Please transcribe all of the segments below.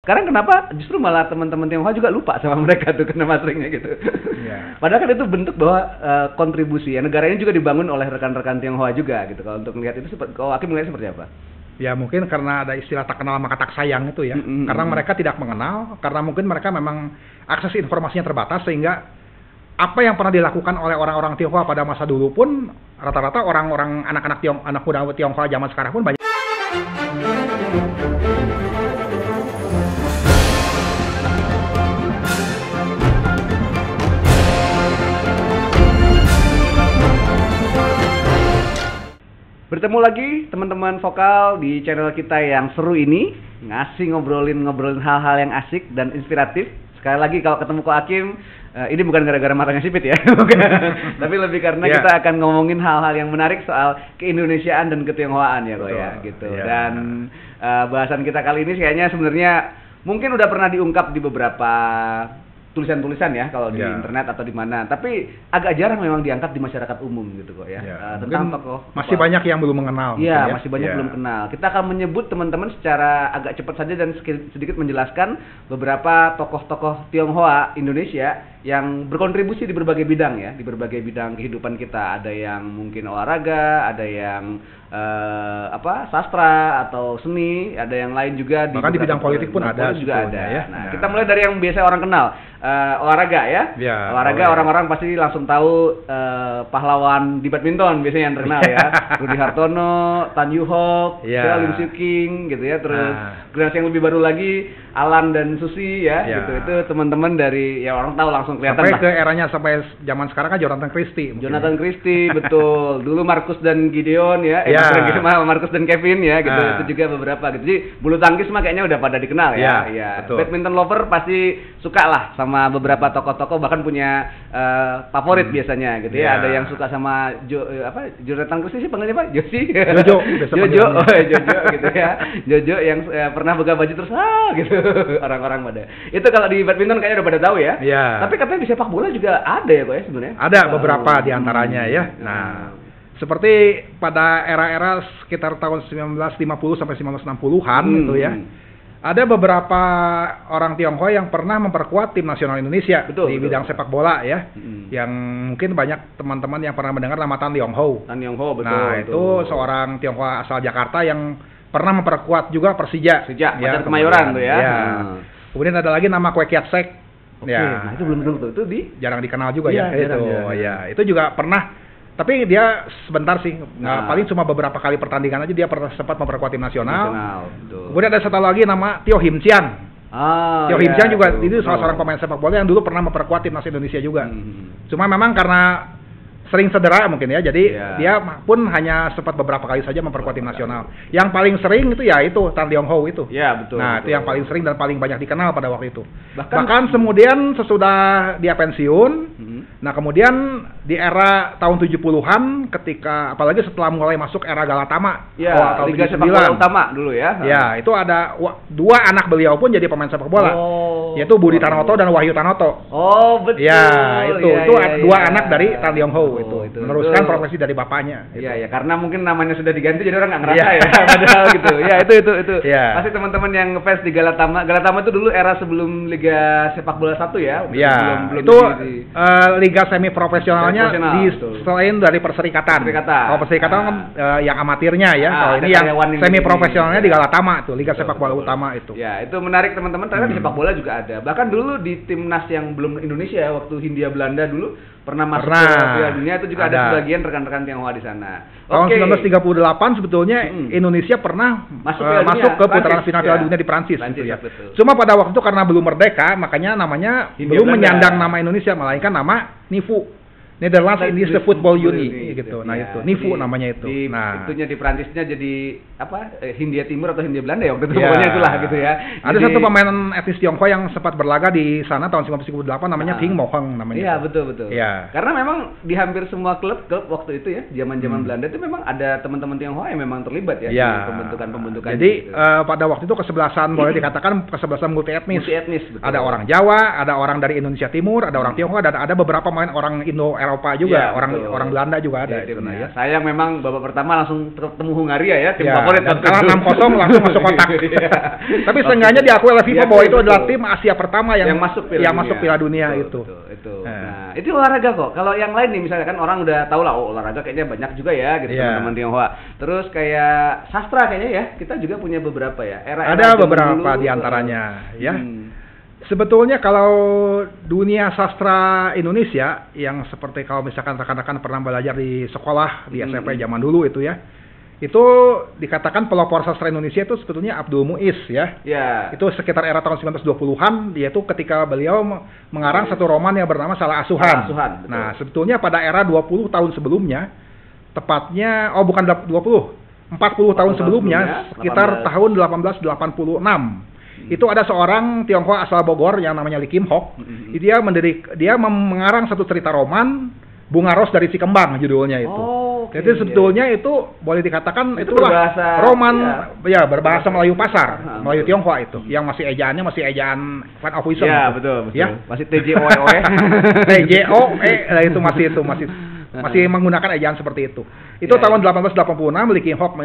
sekarang kenapa justru malah teman-teman Tionghoa juga lupa sama mereka tuh nama aslinya gitu. Yeah. Padahal kan itu bentuk bahwa kontribusi ya negara ini juga dibangun oleh rekan-rekan Tionghoa juga gitu. Kalau untuk melihat itu, kalau Hakim melihat seperti apa? Ya mungkin karena ada istilah tak kenal maka tak sayang itu ya. Karena mereka tidak mengenal, karena mungkin mereka memang akses informasinya terbatas, sehingga apa yang pernah dilakukan oleh orang-orang Tionghoa pada masa dulu pun rata-rata orang-orang anak muda Tionghoa zaman sekarang pun banyak. Bertemu lagi teman-teman vokal di channel kita yang seru ini, ngobrolin hal-hal yang asik dan inspiratif. Sekali lagi kalau ketemu Ko Hakim, ini bukan gara-gara matanya sipit ya, tapi lebih karena kita akan ngomongin hal-hal yang menarik soal keindonesiaan dan ketionghoaan ya Ko ya, gitu. Dan bahasan kita kali ini kayaknya sebenarnya mungkin udah pernah diungkap di beberapa tulisan-tulisan ya kalau di internet atau di mana, tapi agak jarang memang diangkat di masyarakat umum gitu kok ya. Tentang tokoh masih banyak yang belum mengenal. Iya, masih banyak belum kenal. Kita akan menyebut teman-teman secara agak cepat saja dan sedikit menjelaskan beberapa tokoh-tokoh Tionghoa Indonesia yang berkontribusi di berbagai bidang ya, di berbagai bidang kehidupan kita. Ada yang mungkin olahraga, ada yang sastra atau seni, ada yang lain juga bahkan di bidang politik pun ada juga ada ya. Nah, kita mulai dari yang biasa orang kenal, olahraga ya. Olahraga orang-orang pasti langsung tahu pahlawan di badminton biasanya yang terkenal ya. Rudy Hartono, Tan Yu Hock, Lim Swee King gitu ya. Terus generasi yang lebih baru lagi Alan dan Susi ya, gitu. Itu teman-teman dari ya orang tahu langsung kelihatan sampai ke eranya sampai zaman sekarang kan Jonathan Christie. Jonathan Christie betul. Dulu Marcus dan Gideon ya. Marcus dan Kevin ya gitu. Itu juga beberapa gitu. Jadi bulu tangkis mah kayaknya udah pada dikenal ya. Badminton lover pasti suka lah sama beberapa tokoh-tokoh, bahkan punya favorit biasanya gitu ya. Ada yang suka sama Jonathan Christie sih panggilnya Pak? Jojo gitu ya. Jojo yang pernah buka baju terus gitu. Orang-orang pada. Itu kalau di badminton kayaknya udah pada tahu ya. Tapi katanya di sepak bola juga ada ya kok ya sebenarnya. Ada beberapa di antaranya ya. Nah, seperti pada era-era sekitar tahun 1950 sampai 1960-an gitu ya. Ada beberapa orang Tionghoa yang pernah memperkuat tim nasional Indonesia di bidang sepak bola ya. Yang mungkin banyak teman-teman yang pernah mendengar nama Tan Yong Ho. Tan Yong Ho betul. Nah, itu seorang Tionghoa asal Jakarta yang pernah memperkuat juga Persija. Macan Kemayoran tuh ya. Kemudian ada lagi nama Kwek Kiat Sek. Nah, itu belum tentu itu jarang dikenal juga ya. Itu juga pernah. Tapi dia sebentar sih, paling cuma beberapa kali pertandingan aja dia pernah sempat memperkuat tim nasional. Kemudian ada satu lagi nama Teo Him Chiang. Teo Him Chiang juga itu salah seorang pemain sepak bola yang dulu pernah memperkuat timnas Indonesia juga. Cuma memang karena sering cedera mungkin ya, jadi dia pun hanya sempat beberapa kali saja memperkuat tim nasional. Yang paling sering itu ya itu Tan Yong Ho itu. Nah, itu yang paling sering dan paling banyak dikenal pada waktu itu. Bahkan kemudian sesudah dia pensiun, nah kemudian di era tahun 70-an ketika apalagi setelah mulai masuk era Galatama, Liga Sepak Bola Utama dulu ya. Ya, itu ada dua anak beliau pun jadi pemain sepak bola. Yaitu Budi Tanoto dan Wahyu Tanoto. Oh, betul. Ya, itu dua anak dari Tan Yong Ho. Itu meneruskan profesi dari bapaknya. Iya, karena mungkin namanya sudah diganti jadi orang nggak ngerasa ya, padahal gitu. Ya, itu. Pasti teman-teman yang ngefans di Galatama itu dulu era sebelum Liga Sepak Bola 1 ya. Belum itu liga semi profesionalnya selain dari perserikatan. Kalau perserikatan kan yang amatirnya ya. Kalau ini yang semi profesionalnya di Galatama itu, Liga Sepak Bola Utama itu. Ya, itu menarik teman-teman, ternyata di sepak bola juga ada. Bahkan dulu di timnas yang belum Indonesia ya, waktu Hindia Belanda dulu pernah masuk ke Piala Dunia, itu juga ada sebagian rekan-rekan Tionghoa di sana. Tahun 1938 sebetulnya Indonesia pernah masuk ke putaran final Piala Dunia di Prancis gitu ya. Cuma pada waktu itu karena belum merdeka, makanya namanya belum menyandang nama Indonesia, melainkan nama NIFU. Netherlands Indische Football Unie gitu. Nah, itu NIFU namanya itu. Itunya di Prancisnya jadi Hindia Timur atau Hindia Belanda ya waktu itu, pokoknya itulah gitu ya. Ada satu pemain etnis Tionghoa yang sempat berlaga di sana tahun 1998 namanya Ping Mo Heng namanya. Iya, betul. Karena memang di hampir semua klub waktu itu ya, zaman-zaman Belanda itu memang ada teman-teman Tionghoa yang memang terlibat ya di pembentukan. Jadi pada waktu itu kesebelasan boleh dikatakan kesebelasan multi etnis. Betul. Ada orang Jawa, ada orang dari Indonesia Timur, ada orang Tionghoa, dan ada beberapa pemain orang Indo Eropa juga, orang Belanda juga ada itu. Ya. Sayang memang babak pertama langsung ketemu Hungaria ya, tim favorit. Dan kalah 6-0 langsung masuk kotak. Tapi seenggaknya diakui oleh FIFA bahwa itu adalah tim Asia pertama yang masuk Piala Dunia itu. Nah, itu olahraga kok. Kalau yang lain nih misalnya kan orang udah tahu lah, olahraga kayaknya banyak juga ya gitu teman-teman Tionghoa. Terus kayak sastra kayaknya ya, kita juga punya beberapa ya. Ada beberapa di antaranya ya. Sebetulnya kalau dunia sastra Indonesia yang seperti kalau misalkan rekan-rekan pernah belajar di sekolah di SMP zaman dulu itu ya, itu dikatakan pelopor sastra Indonesia itu sebetulnya Abdul Muiz ya. Itu sekitar era tahun 1920-an, yaitu ketika beliau mengarang satu roman yang bernama Salah Asuhan. Nah, sebetulnya pada era 20 tahun sebelumnya, tepatnya bukan 40 tahun sebelumnya, sekitar tahun 1886. Itu ada seorang Tionghoa asal Bogor yang namanya Lee Kim Hock. Dia mengarang satu cerita roman Bunga Ros dari Cikembang judulnya itu. Jadi sebetulnya itu boleh dikatakan itulah roman berbahasa Melayu pasar, Melayu Tionghoa itu, yang masih ejaannya ejaan Van of Wisdom. Ya, betul. Ya, masih TJOE. Itu masih menggunakan ejaan seperti itu. Itu tahun 1886 Lee Kim Hock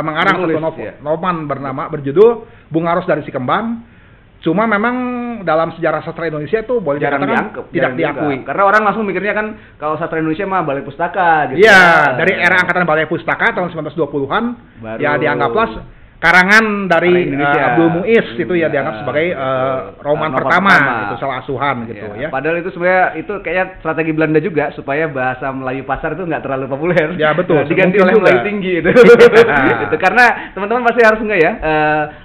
mengarang satu roman berjudul Bunga Ros dari Cikembang. Cuma memang dalam sejarah sastra Indonesia itu boleh dikatakan tidak diakui. Karena orang langsung mikirnya kan kalau sastra Indonesia mah Balai Pustaka gitu. Iya, dari era angkatan Balai Pustaka tahun 1920-an ya dianggaplah karangan dari Abdul Muiz itu ya dianggap sebagai roman pertama itu Salah Asuhan gitu ya. Padahal itu sebenarnya itu kayaknya strategi Belanda juga supaya bahasa Melayu pasar itu nggak terlalu populer. Ya betul. Diganti oleh Melayu tinggi itu. Itu karena teman-teman pasti harus ya.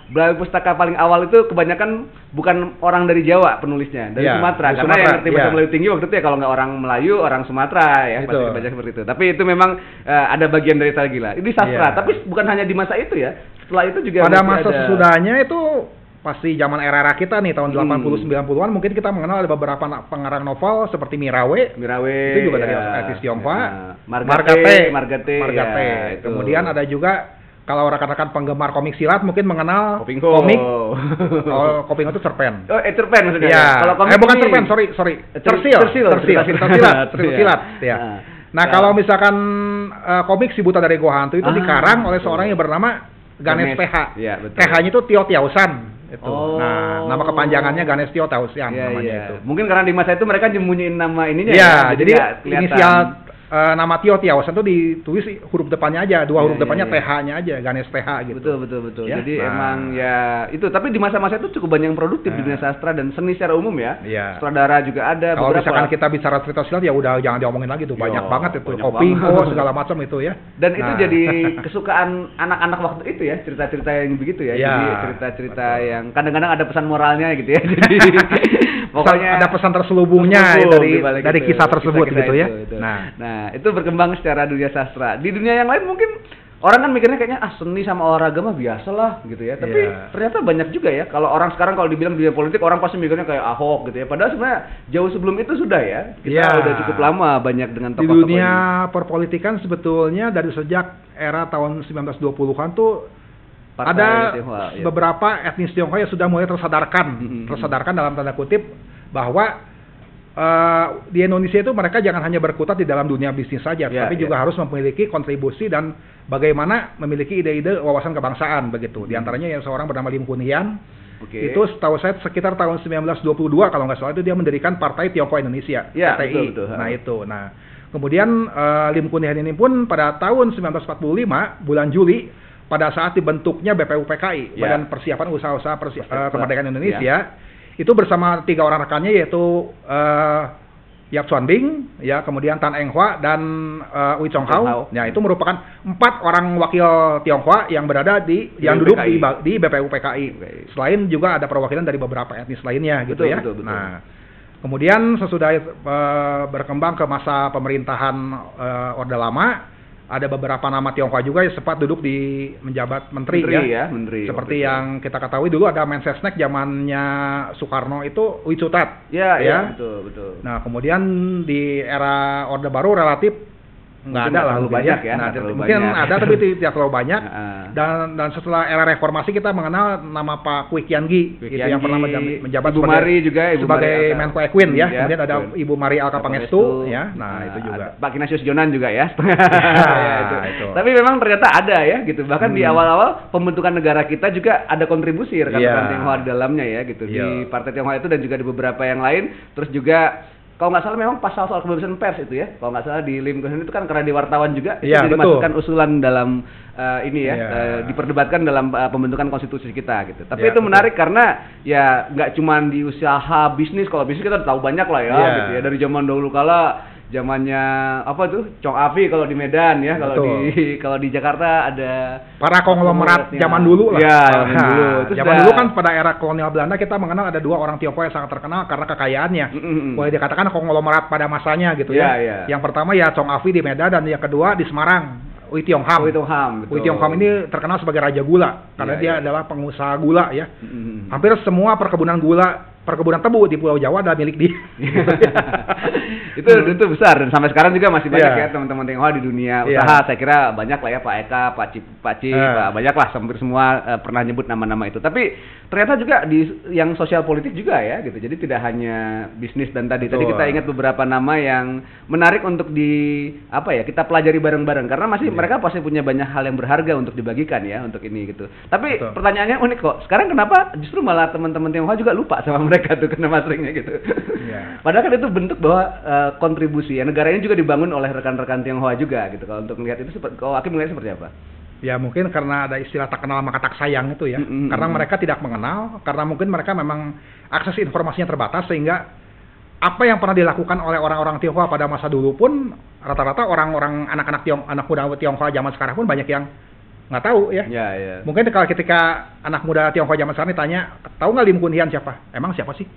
Balai Pustaka paling awal itu kebanyakan bukan orang dari Jawa penulisnya, dari Sumatera. Karena yang ngerti bahasa Melayu tinggi waktu itu ya kalau nggak orang Melayu, orang Sumatera ya pasti kebanyakan seperti itu. Tapi itu memang ada bagian dari strategi lah. Ini sastra, tapi bukan hanya di masa itu ya. Setelah itu juga pada masa sesudahnya itu pasti zaman era kita nih tahun 80-90-an mungkin kita mengenal ada beberapa pengarang novel seperti Mirawe itu juga dari etnis Tionghoa, Margate. Kemudian ada juga kalau rekan-rekan penggemar komik silat mungkin mengenal komik Kopingho itu cerpen. Cerpen maksudnya. Ya. Kalau komik bukan cerpen, sorry. Tersilat ya. Nah, kalau misalkan komik Si Buta dari Gua Hantu itu dikarang oleh seorang yang bernama Ganesh PH. PH-nya itu Tio Tiausan itu. Nah, nama kepanjangannya Ganesh Tio Tiausan namanya itu. Mungkin karena di masa itu mereka nyembunyiin nama ininya jadi inisial nama Tio Tiausan itu ditulis huruf depannya aja, dua huruf depannya TH-nya aja, Ganesh TH gitu. Betul. Ya? Jadi emang ya itu, tapi di masa-masa itu cukup banyak yang produktif di dunia sastra dan seni secara umum ya. Sutradara juga ada. Kalau misalkan kita bicara cerita silat ya udah jangan diomongin lagi tuh, banyak banget itu, Kopingho segala macam itu ya. Dan itu jadi kesukaan anak-anak waktu itu ya, cerita-cerita yang begitu ya. Jadi cerita-cerita yang kadang-kadang ada pesan moralnya gitu ya. Jadi pokoknya ada pesan terselubungnya dari kisah tersebut gitu ya. Nah, itu berkembang secara dunia sastra. Di dunia yang lain mungkin orang kan mikirnya kayaknya seni sama olahraga mah biasa lah gitu ya. Tapi ternyata banyak juga ya. Kalau orang sekarang kalau dibilang dunia politik orang pasti mikirnya kayak Ahok gitu ya. Padahal sebenarnya jauh sebelum itu sudah ya. Kita udah cukup lama banyak dengan tokoh-tokoh di dunia perpolitikan sebetulnya dari sejak era tahun 1920-an tuh ada beberapa etnis Tionghoa yang sudah mulai tersadarkan dalam tanda kutip bahwa di Indonesia itu mereka jangan hanya berkutat di dalam dunia bisnis saja, tapi juga harus memiliki kontribusi dan bagaimana memiliki ide-ide wawasan kebangsaan begitu. Di antaranya yang seorang bernama Lim Kun Hian, itu setahu saya sekitar tahun 1922 kalau nggak salah itu dia mendirikan Partai Tionghoa Indonesia, PTI. Nah kemudian Lim Kun Hian ini pun pada tahun 1945 bulan Juli pada saat dibentuknya BPUPKI, Badan Persiapan Usaha-usaha Kemerdekaan Indonesia. Itu bersama 3 orang rekannya yaitu Yap Chuan Bing, ya, kemudian Tan Eng Hwa dan Wi Chong Hao. Ya, itu merupakan 4 orang wakil Tionghoa yang berada yang duduk di BPUPKI. Selain juga ada perwakilan dari beberapa etnis lainnya gitu ya. Betul. Nah, kemudian sesudah berkembang ke masa pemerintahan Orde Lama, ada beberapa nama Tionghoa juga yang sempat duduk di menjabat menteri ya. Seperti yang kita ketahui dulu ada Mensesnek zamannya Soekarno itu Wi Chutet. Betul. Nah, kemudian di era Orde Baru relatif nggak ada lah, terlalu banyak ya. Nah, mungkin ada tapi tidak terlalu banyak. Dan setelah era reformasi kita mengenal nama Pak Kwi Kian Gi, gitu, yang pernah menjabat Ibu Mari juga, sebagai Menko Equin ya. Kemudian ada Ibu Mari Alka Pangestu ya. Nah, itu juga. Pak Ignatius Jonan juga ya. Itu. Tapi memang ternyata ada ya gitu. Bahkan di awal-awal pembentukan negara kita juga ada kontribusi rekan-rekan Tionghoa di dalamnya ya gitu. Di Partai Tionghoa itu dan juga di beberapa yang lain. Terus juga kalau nggak salah memang pasal soal kebebasan pers itu ya. Kalau nggak salah di Lim Kuhn itu kan karena di wartawan juga itu dimasukkan usulan dalam diperdebatkan dalam pembentukan konstitusi kita gitu. Tapi itu menarik karena ya nggak cuma di usaha bisnis. Kalau bisnis kita tahu banyak lah ya gitu ya. Dari zaman dahulu kala zamannya apa tuh Chong Afi kalau di Medan ya, kalau di Jakarta ada para konglomerat zaman dulu lah. Ya, zaman dulu kan pada era kolonial Belanda kita mengenal ada dua orang Tionghoa yang sangat terkenal karena kekayaannya. Boleh dikatakan konglomerat pada masanya gitu ya. Yang pertama ya Chong Afi di Medan dan yang kedua di Semarang. Oei Tiong Ham. Oei Tiong Ham ini terkenal sebagai raja gula karena dia adalah pengusaha gula ya. Hampir semua perkebunan tebu di Pulau Jawa adalah milik dia. itu besar dan sampai sekarang juga masih banyak ya teman-teman Tionghoa di dunia usaha. Saya kira banyak lah ya Pak Eka, Pak Cip, banyak lah hampir semua pernah nyebut nama-nama itu. Tapi ternyata juga di yang sosial politik juga ya gitu. Jadi tidak hanya bisnis dan tadi kita ingat beberapa nama yang menarik untuk kita pelajari bareng-bareng karena masih mereka pasti punya banyak hal yang berharga untuk dibagikan ya untuk ini gitu. Tapi pertanyaannya unik kok. Sekarang kenapa justru malah teman-teman Tionghoa juga lupa sama mereka tuh kenapa seringnya gitu. Padahal kan itu bentuk bahwa kontribusi ya negara ini juga dibangun oleh rekan-rekan Tionghoa juga gitu. Kalau untuk melihat itu kalau Hakim melihat seperti apa? Ya mungkin karena ada istilah tak kenal maka tak sayang itu ya. Karena mereka tidak mengenal, karena mungkin mereka memang akses informasinya terbatas sehingga apa yang pernah dilakukan oleh orang-orang Tionghoa pada masa dulu pun rata-rata orang-orang anak muda Tionghoa zaman sekarang pun banyak yang nggak tahu ya. Mungkin kalau ketika anak muda Tionghoa zaman sekarang ditanya, tahu nggak Lim Kun Hian siapa? Emang siapa sih?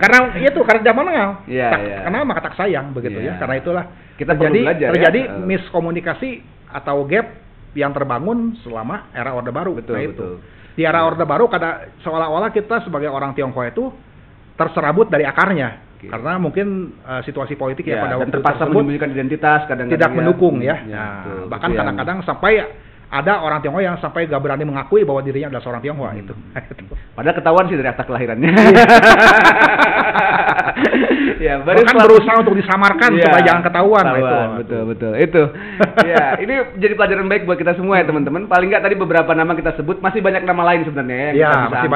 Karena zaman now. Kenal maka tak sayang begitu ya. Karena itulah kita terjadi miskomunikasi atau gap yang terbangun selama era Orde Baru. Betul. Di era Orde Baru seolah-olah kita sebagai orang Tionghoa itu terserabut dari akarnya. Karena mungkin situasi politik pada waktu terpaksa menyembunyikan identitas kadang-kadang tidak mendukung ya. Bahkan kadang-kadang sampai ada orang Tionghoa yang sampai gak berani mengakui bahwa dirinya adalah seorang Tionghoa itu. Padahal ketahuan sih dari akta kelahirannya. Bahkan berusaha untuk disamarkan supaya jangan ketahuan. Betul. Itu. Ini jadi pelajaran baik buat kita semua ya teman-teman. Paling nggak tadi beberapa nama kita sebut, masih banyak nama lain sebenarnya ya. Masih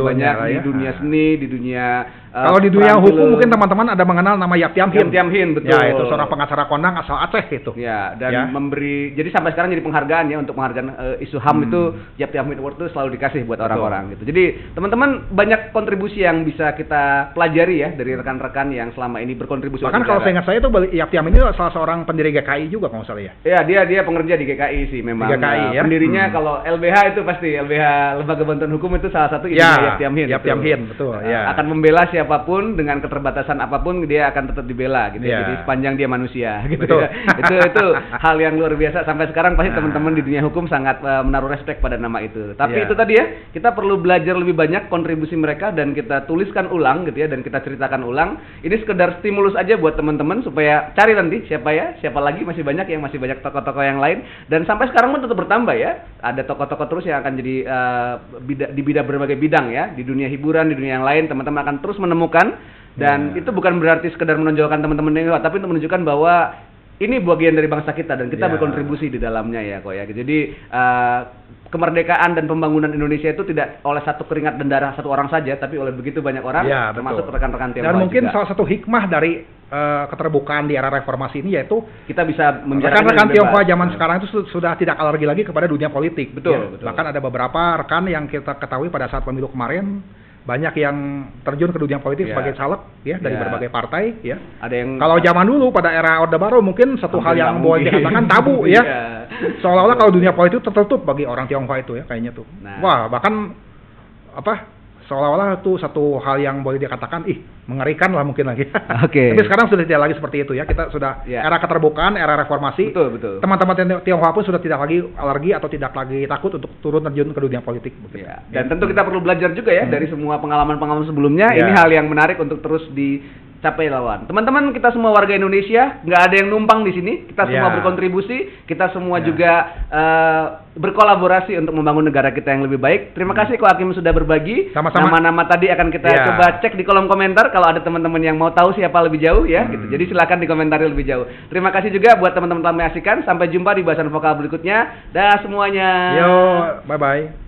banyak di dunia seni, di dunia kalau di dunia hukum mungkin teman-teman ada mengenal nama Yap Tiam Hin, betul. Ya, itu seorang pengacara kondang asal Aceh itu. Dan memberi, jadi sampai sekarang jadi penghargaan ya untuk menghargai isu HAM itu Yap Tiam Hin Award itu selalu dikasih buat orang-orang gitu. Jadi teman-teman banyak kontribusi yang bisa kita pelajari ya dari rekan-rekan yang selama ini berkontribusi. Bahkan kalau saya ingat saya itu Yap Tiam ini salah seorang pendiri GKI juga kalau salah ya. Dia pengerja di GKI sih memang. GKI ya. Pendirinya kalau LBH itu pasti LBH Lembaga Bantuan Hukum itu salah satu Yap Tiam Hin. Yap Tiam Hin betul. Akan membela siapapun dengan keterbatasan apapun dia akan tetap dibela gitu. Jadi sepanjang dia manusia gitu. itu hal yang luar biasa sampai sekarang pasti teman-teman di dunia hukum sangat menaruh respect pada nama itu. Tapi itu tadi ya, kita perlu belajar lebih banyak kontribusi mereka dan kita tuliskan ulang gitu ya dan kita ceritakan ulang. Ini sekedar stimulus aja buat teman-teman supaya cari nanti siapa lagi masih banyak tokoh-tokoh yang lain dan sampai sekarang pun tetap bertambah ya. Ada tokoh-tokoh terus yang akan jadi di bidang berbagai bidang ya, di dunia hiburan, di dunia yang lain teman-teman akan terus menemukan dan itu bukan berarti sekedar menonjolkan teman-teman ini, tapi untuk menunjukkan bahwa ini bagian dari bangsa kita dan kita berkontribusi di dalamnya ya kok ya. Jadi kemerdekaan dan pembangunan Indonesia itu tidak oleh satu keringat dan darah satu orang saja, tapi oleh begitu banyak orang, termasuk rekan-rekan Tionghoa. Dan mungkin juga. salah satu hikmah dari keterbukaan di era reformasi ini yaitu kita bisa rekan-rekan Tionghoa zaman sekarang itu sudah tidak alergi lagi kepada dunia politik. Betul. Bahkan ada beberapa rekan yang kita ketahui pada saat pemilu kemarin banyak yang terjun ke dunia politik sebagai caleg ya dari berbagai partai ya. Ada yang kalau zaman dulu pada era Orde Baru mungkin satu hal yang boleh dikatakan tabu ya. Seolah-olah kalau dunia politik tertutup bagi orang Tionghoa itu ya kayaknya tuh. Wah, bahkan seolah-olah itu satu hal yang boleh dikatakan mengerikan lah mungkin lagi. Tapi sekarang sudah tidak lagi seperti itu ya. Kita sudah era keterbukaan, era reformasi. Betul. Teman-teman Tionghoa pun sudah tidak lagi alergi atau tidak lagi takut untuk turun terjun ke dunia politik. Dan tentu kita perlu belajar juga ya dari semua pengalaman-pengalaman sebelumnya. Ini hal yang menarik untuk terus capai lawan. Teman-teman, kita semua warga Indonesia, nggak ada yang numpang di sini. Kita semua berkontribusi, kita semua juga berkolaborasi untuk membangun negara kita yang lebih baik. Terima kasih Ko Hakim sudah berbagi. Sama-sama. Nama-nama tadi akan kita coba cek di kolom komentar kalau ada teman-teman yang mau tahu siapa lebih jauh ya gitu. Jadi silakan dikomentari lebih jauh. Terima kasih juga buat teman-teman telah menyaksikan. Sampai jumpa di bahasan vokal berikutnya. Dah semuanya. Yo, bye-bye.